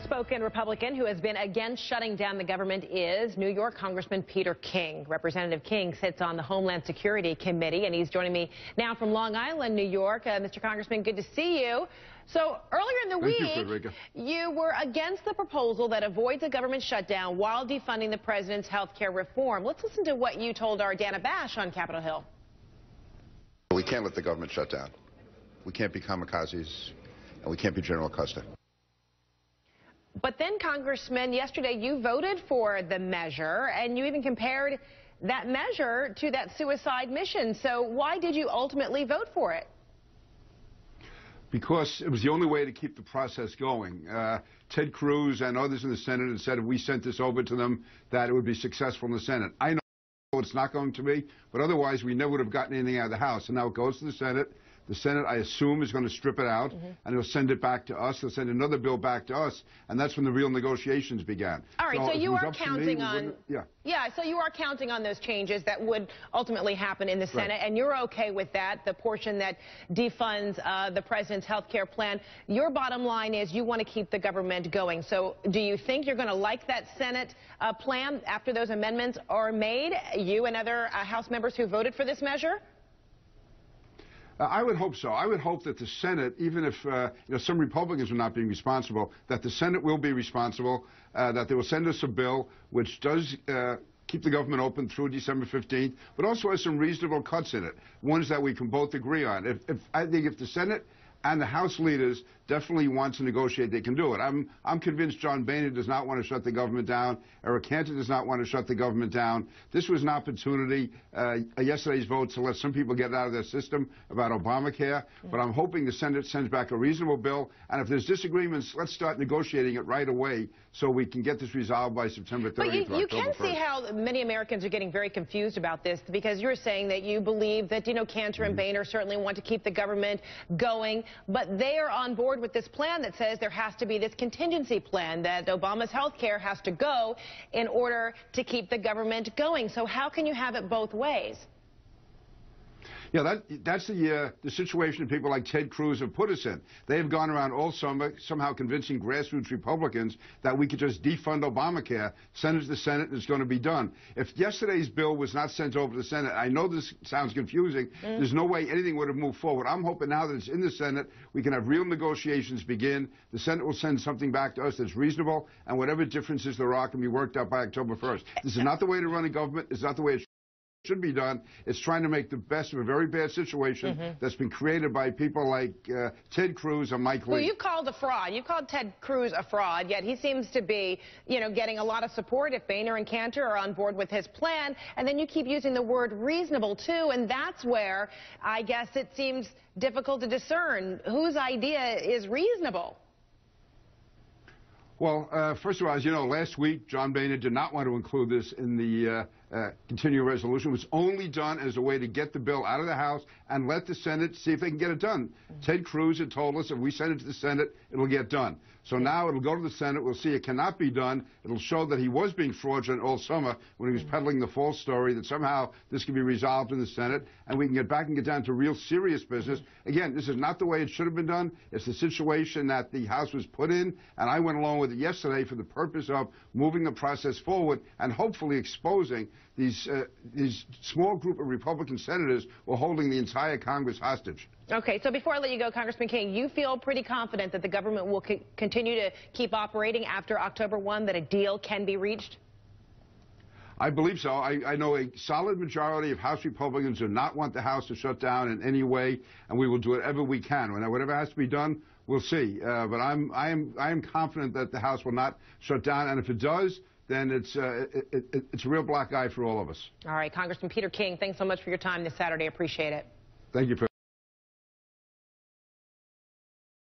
outspoken Republican who has been against shutting down the government is New York Congressman Peter King. Representative King sits on the Homeland Security Committee, and he's joining me now from Long Island, New York. Mr. Congressman, good to see you. So earlier in the week, you were against the proposal that avoids a government shutdown while defunding the president's health care reform. Let's listen to what you told our Dana Bash on Capitol Hill. We can't let the government shut down. We can't be kamikazes, and we can't be General Custer. But then, Congressman, yesterday you voted for the measure, and you even compared that measure to that suicide mission. So why did you ultimately vote for it? Because it was the only way to keep the process going. Ted Cruz and others in the Senate had said if we sent this over to them, that it would be successful in the Senate. I know it's not going to be, but otherwise we never would have gotten anything out of the House. And now it goes to the Senate. The Senate, I assume, is going to strip it out, and they'll send it back to us. They'll send another bill back to us, and that's when the real negotiations began. All right, so you are counting on, so you are counting on those changes that would ultimately happen in the Senate, and you're okay with that, the portion that defunds the president's health care plan. Your bottom line is you want to keep the government going. So do you think you're going to like that Senate plan after those amendments are made, you and other House members who voted for this measure? I would hope so. I would hope that the Senate, even if some Republicans are not being responsible, that the Senate will be responsible, that they will send us a bill which does keep the government open through December 15th, but also has some reasonable cuts in it, ones that we can both agree on. I think if the Senate and the House leaders definitely want to negotiate, they can do it. I'm convinced John Boehner does not want to shut the government down. Eric Cantor does not want to shut the government down. This was an opportunity, yesterday's vote, to let some people get out of their system about Obamacare. But I'm hoping the Senate sends back a reasonable bill. And if there's disagreements, let's start negotiating it right away so we can get this resolved by September 30th. But you can see how many Americans are getting very confused about this, because you're saying that you believe that, Cantor and Boehner certainly want to keep the government going, but they are on board with this plan that says there has to be this contingency plan, that Obama's health care has to go in order to keep the government going. So how can you have it both ways? Yeah, that's the situation people like Ted Cruz have put us in. They have gone around all summer somehow convincing grassroots Republicans that we could just defund Obamacare, send it to the Senate, and it's going to be done. If yesterday's bill was not sent over to the Senate, I know this sounds confusing, there's no way anything would have moved forward. I'm hoping now that it's in the Senate, we can have real negotiations begin. The Senate will send something back to us that's reasonable, and whatever differences there are can be worked out by October 1st. This is not the way to run a government. It's not the way it should be done. It's trying to make the best of a very bad situation that's been created by people like Ted Cruz and Mike Lee. Well, you've called a fraud. You've called Ted Cruz a fraud, yet he seems to be, getting a lot of support if Boehner and Cantor are on board with his plan. And then you keep using the word reasonable, too, and that's where I guess it seems difficult to discern whose idea is reasonable. Well, first of all, as you know, last week, John Boehner did not want to include this in the continuing resolution. It was only done as a way to get the bill out of the House and let the Senate see if they can get it done. Ted Cruz had told us if we send it to the Senate, it'll get done. So now it'll go to the Senate. We'll see it cannot be done. It'll show that he was being fraudulent all summer when he was peddling the false story that somehow this can be resolved in the Senate and we can get back and get down to real serious business. Again, this is not the way it should have been done. It's the situation that the House was put in, and I went along with it yesterday for the purpose of moving the process forward and hopefully exposing these small group of Republican senators who are holding the entire Congress hostage. Okay, so before I let you go, Congressman King, you feel pretty confident that the government will continue to keep operating after October 1, that a deal can be reached? I believe so. I know a solid majority of House Republicans do not want the House to shut down in any way, and we will do whatever we can. Whatever has to be done, we'll see. But I am confident that the House will not shut down, and if it does, then it's a real black eye for all of us. All right, Congressman Peter King, thanks so much for your time this Saturday. Appreciate it. Thank you.